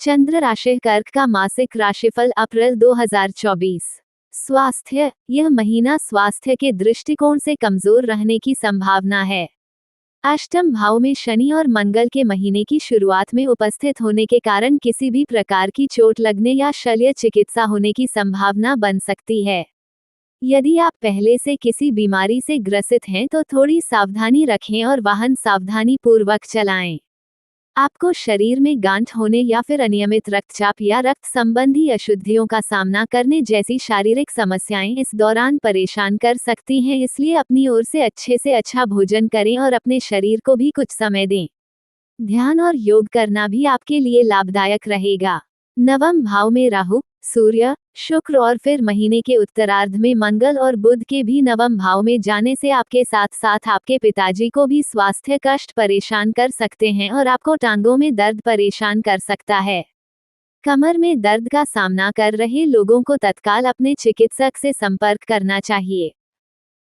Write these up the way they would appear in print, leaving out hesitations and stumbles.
चंद्र राशि कर्क का मासिक राशिफल अप्रैल 2024। स्वास्थ्य, यह महीना स्वास्थ्य के दृष्टिकोण से कमजोर रहने की संभावना है। अष्टम भाव में शनि और मंगल के महीने की शुरुआत में उपस्थित होने के कारण किसी भी प्रकार की चोट लगने या शल्य चिकित्सा होने की संभावना बन सकती है। यदि आप पहले से किसी बीमारी से ग्रसित हैं तो थोड़ी सावधानी रखें और वाहन सावधानी पूर्वक चलाएं। आपको शरीर में गांठ होने या फिर अनियमित रक्तचाप या रक्त संबंधी अशुद्धियों का सामना करने जैसी शारीरिक समस्याएं इस दौरान परेशान कर सकती हैं, इसलिए अपनी ओर से अच्छे से अच्छा भोजन करें और अपने शरीर को भी कुछ समय दें। ध्यान और योग करना भी आपके लिए लाभदायक रहेगा। नवम भाव में राहु, सूर्य, शुक्र और फिर महीने के उत्तरार्ध में मंगल और बुध के भी नवम भाव में जाने से आपके साथ साथ आपके पिताजी को भी स्वास्थ्य कष्ट परेशान कर सकते हैं और आपको टांगों में दर्द परेशान कर सकता है। कमर में दर्द का सामना कर रहे लोगों को तत्काल अपने चिकित्सक से संपर्क करना चाहिए।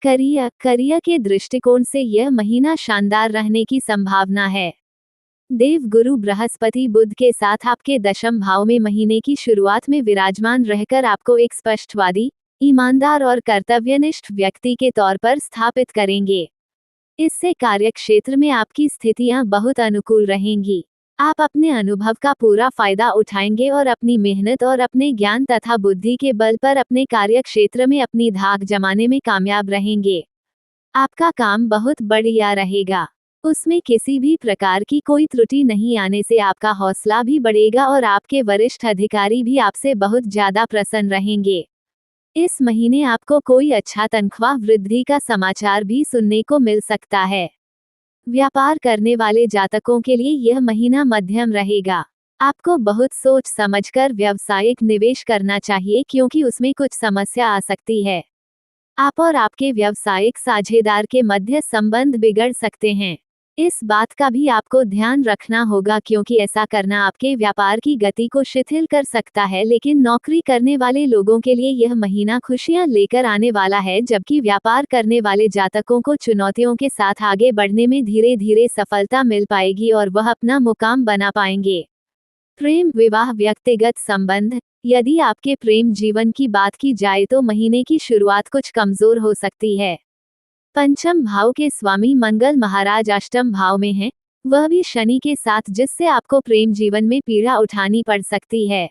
करियर के दृष्टिकोण से यह महीना शानदार रहने की संभावना है। देव गुरु बृहस्पति बुध के साथ आपके दशम भाव में महीने की शुरुआत में विराजमान रहकर आपको एक स्पष्टवादी, ईमानदार और कर्तव्यनिष्ठ व्यक्ति के तौर पर स्थापित करेंगे। इससे कार्यक्षेत्र में आपकी स्थितियां बहुत अनुकूल रहेंगी। आप अपने अनुभव का पूरा फायदा उठाएंगे और अपनी मेहनत और अपने ज्ञान तथा बुद्धि के बल पर अपने कार्यक्षेत्र में अपनी धाक जमाने में कामयाब रहेंगे। आपका काम बहुत बढ़िया रहेगा। उसमें किसी भी प्रकार की कोई त्रुटि नहीं आने से आपका हौसला भी बढ़ेगा और आपके वरिष्ठ अधिकारी भी आपसे बहुत ज्यादा प्रसन्न रहेंगे। इस महीने आपको कोई अच्छा तनख्वाह वृद्धि का समाचार भी सुनने को मिल सकता है। व्यापार करने वाले जातकों के लिए यह महीना मध्यम रहेगा। आपको बहुत सोच समझकर व्यावसायिक निवेश करना चाहिए क्योंकि उसमें कुछ समस्या आ सकती है। आप और आपके व्यावसायिक साझेदार के मध्य संबंध बिगड़ सकते हैं। इस बात का भी आपको ध्यान रखना होगा क्योंकि ऐसा करना आपके व्यापार की गति को शिथिल कर सकता है, लेकिन नौकरी करने वाले लोगों के लिए यह महीना खुशियां लेकर आने वाला है, जबकि व्यापार करने वाले जातकों को चुनौतियों के साथ आगे बढ़ने में धीरे धीरे सफलता मिल पाएगी और वह अपना मुकाम बना पाएंगे। प्रेम, विवाह, व्यक्तिगत संबंध, यदि आपके प्रेम जीवन की बात की जाए तो महीने की शुरुआत कुछ कमजोर हो सकती है। पंचम भाव के स्वामी मंगल महाराज अष्टम भाव में हैं, वह भी शनि के साथ, जिससे आपको प्रेम जीवन में पीड़ा उठानी पड़ सकती है।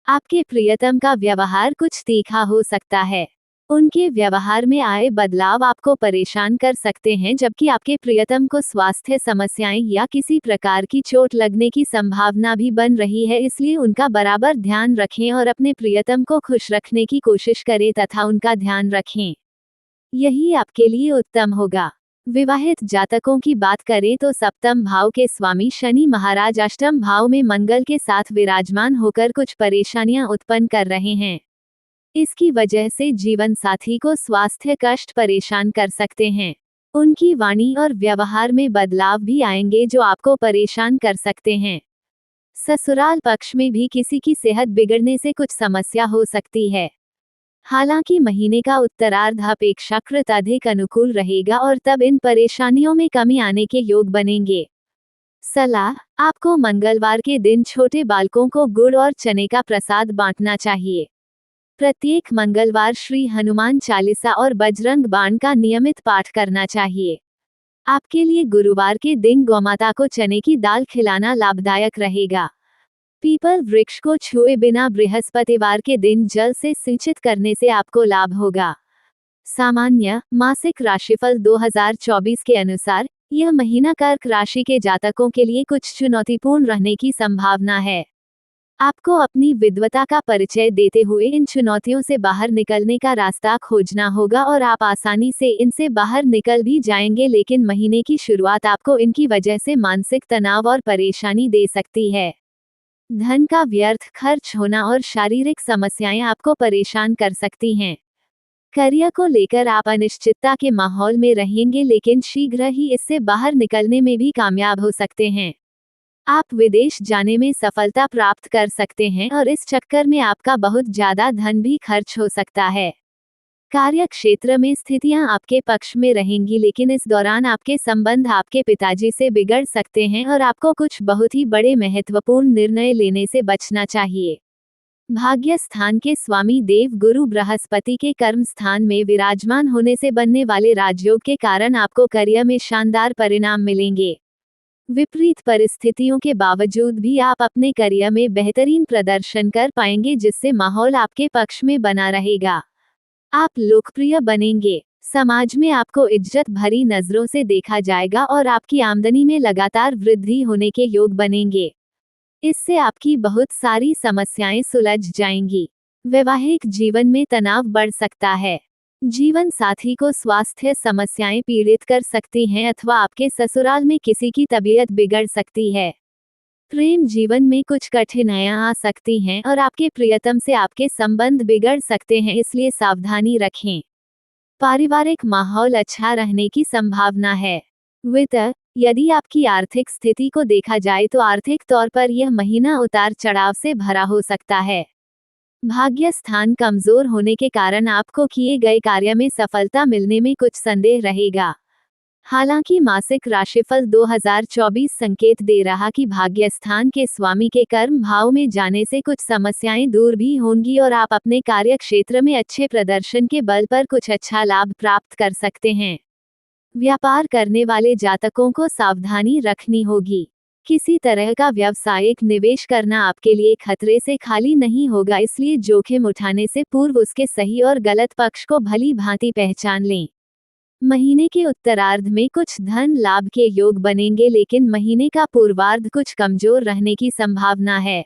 आपके प्रियतम का व्यवहार कुछ तीखा हो सकता है। उनके व्यवहार में आए बदलाव आपको परेशान कर सकते हैं, जबकि आपके प्रियतम को स्वास्थ्य समस्याएं या किसी प्रकार की चोट लगने की संभावना भी बन रही है, इसलिए उनका बराबर ध्यान रखें और अपने प्रियतम को खुश रखने की कोशिश करें तथा उनका ध्यान रखें। यही आपके लिए उत्तम होगा। विवाहित जातकों की बात करें तो सप्तम भाव के स्वामी शनि महाराज अष्टम भाव में मंगल के साथ विराजमान होकर कुछ परेशानियां उत्पन्न कर रहे हैं। इसकी वजह से जीवन साथी को स्वास्थ्य कष्ट परेशान कर सकते हैं। उनकी वाणी और व्यवहार में बदलाव भी आएंगे जो आपको परेशान कर सकते हैं। ससुराल पक्ष में भी किसी की सेहत बिगड़ने से कुछ समस्या हो सकती है। हालांकि महीने का उत्तरार्ध अपेक्षाकृत अधिक अनुकूल रहेगा और तब इन परेशानियों में कमी आने के योग बनेंगे। सलाह, आपको मंगलवार के दिन छोटे बालकों को गुड़ और चने का प्रसाद बांटना चाहिए। प्रत्येक मंगलवार श्री हनुमान चालीसा और बजरंग बाण का नियमित पाठ करना चाहिए। आपके लिए गुरुवार के दिन गौमाता को चने की दाल खिलाना लाभदायक रहेगा। पीपल वृक्ष को छुए बिना बृहस्पतिवार के दिन जल से सिंचित करने से आपको लाभ होगा। सामान्य मासिक राशिफल 2024 के अनुसार यह महीना कर्क राशि के जातकों के लिए कुछ चुनौतीपूर्ण रहने की संभावना है। आपको अपनी विद्वता का परिचय देते हुए इन चुनौतियों से बाहर निकलने का रास्ता खोजना होगा और आप आसानी से इनसे बाहर निकल भी जाएंगे, लेकिन महीने की शुरुआत आपको इनकी वजह से मानसिक तनाव और परेशानी दे सकती है। धन का व्यर्थ खर्च होना और शारीरिक समस्याएं आपको परेशान कर सकती हैं। करियर को लेकर आप अनिश्चितता के माहौल में रहेंगे, लेकिन शीघ्र ही इससे बाहर निकलने में भी कामयाब हो सकते हैं। आप विदेश जाने में सफलता प्राप्त कर सकते हैं और इस चक्कर में आपका बहुत ज्यादा धन भी खर्च हो सकता है। कार्य क्षेत्र में स्थितियां आपके पक्ष में रहेंगी, लेकिन इस दौरान आपके संबंध आपके पिताजी से बिगड़ सकते हैं और आपको कुछ बहुत ही बड़े महत्वपूर्ण निर्णय लेने से बचना चाहिए। भाग्य स्थान के स्वामी देव गुरु बृहस्पति के कर्म स्थान में विराजमान होने से बनने वाले राजयोग के कारण आपको करियर में शानदार परिणाम मिलेंगे। विपरीत परिस्थितियों के बावजूद भी आप अपने करियर में बेहतरीन प्रदर्शन कर पाएंगे, जिससे माहौल आपके पक्ष में बना रहेगा। आप लोकप्रिय बनेंगे। समाज में आपको इज्जत भरी नजरों से देखा जाएगा और आपकी आमदनी में लगातार वृद्धि होने के योग बनेंगे। इससे आपकी बहुत सारी समस्याएं सुलझ जाएंगी। वैवाहिक जीवन में तनाव बढ़ सकता है। जीवन साथी को स्वास्थ्य समस्याएं पीड़ित कर सकती हैं अथवा आपके ससुराल में किसी की तबीयत बिगड़ सकती है। प्रेम जीवन में कुछ कठिनाइयां आ सकती हैं और आपके प्रियतम से आपके संबंध बिगड़ सकते हैं, इसलिए सावधानी रखें। पारिवारिक माहौल अच्छा रहने की संभावना है। वित्त, यदि आपकी आर्थिक स्थिति को देखा जाए तो आर्थिक तौर पर यह महीना उतार चढ़ाव से भरा हो सकता है। भाग्य स्थान कमजोर होने के कारण आपको किए गए कार्य में सफलता मिलने में कुछ संदेह रहेगा। हालांकि मासिक राशिफल 2024 संकेत दे रहा कि भाग्य स्थान के स्वामी के कर्म भाव में जाने से कुछ समस्याएं दूर भी होंगी और आप अपने कार्य क्षेत्र में अच्छे प्रदर्शन के बल पर कुछ अच्छा लाभ प्राप्त कर सकते हैं। व्यापार करने वाले जातकों को सावधानी रखनी होगी। किसी तरह का व्यावसायिक निवेश करना आपके लिए खतरे से खाली नहीं होगा, इसलिए जोखिम उठाने से पूर्व उसके सही और गलत पक्ष को भली भांति पहचान लें। महीने के उत्तरार्ध में कुछ धन लाभ के योग बनेंगे, लेकिन महीने का पूर्वार्ध कुछ कमजोर रहने की संभावना है।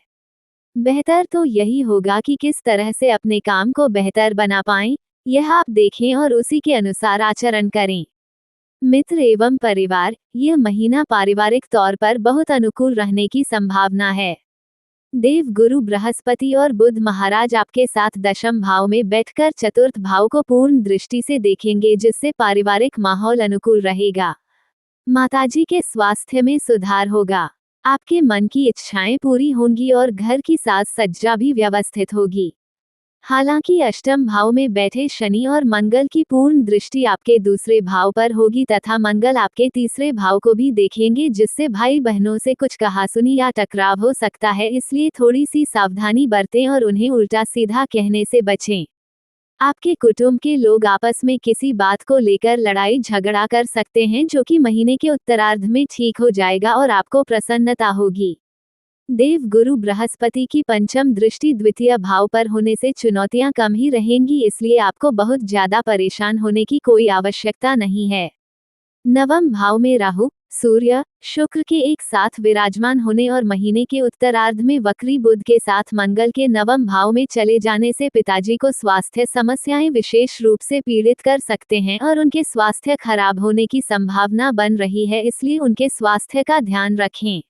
बेहतर तो यही होगा कि किस तरह से अपने काम को बेहतर बना पाएं, यह आप देखें और उसी के अनुसार आचरण करें। मित्र एवं परिवार, यह महीना पारिवारिक तौर पर बहुत अनुकूल रहने की संभावना है। देव गुरु बृहस्पति और बुध महाराज आपके साथ दशम भाव में बैठकर चतुर्थ भाव को पूर्ण दृष्टि से देखेंगे, जिससे पारिवारिक माहौल अनुकूल रहेगा। माताजी के स्वास्थ्य में सुधार होगा। आपके मन की इच्छाएं पूरी होंगी और घर की साज सज्जा भी व्यवस्थित होगी। हालांकि अष्टम भाव में बैठे शनि और मंगल की पूर्ण दृष्टि आपके दूसरे भाव पर होगी तथा मंगल आपके तीसरे भाव को भी देखेंगे, जिससे भाई बहनों से कुछ कहासुनी या टकराव हो सकता है, इसलिए थोड़ी सी सावधानी बरतें और उन्हें उल्टा सीधा कहने से बचें। आपके कुटुंब के लोग आपस में किसी बात को लेकर लड़ाई झगड़ा कर सकते हैं, जो कि महीने के उत्तरार्ध में ठीक हो जाएगा और आपको प्रसन्नता होगी। देव गुरु बृहस्पति की पंचम दृष्टि द्वितीय भाव पर होने से चुनौतियां कम ही रहेंगी, इसलिए आपको बहुत ज्यादा परेशान होने की कोई आवश्यकता नहीं है। नवम भाव में राहु, सूर्य, शुक्र के एक साथ विराजमान होने और महीने के उत्तरार्ध में वक्री बुध के साथ मंगल के नवम भाव में चले जाने से पिताजी को स्वास्थ्य समस्याएं विशेष रूप से पीड़ित कर सकते हैं और उनके स्वास्थ्य खराब होने की संभावना बन रही है, इसलिए उनके स्वास्थ्य का ध्यान रखें।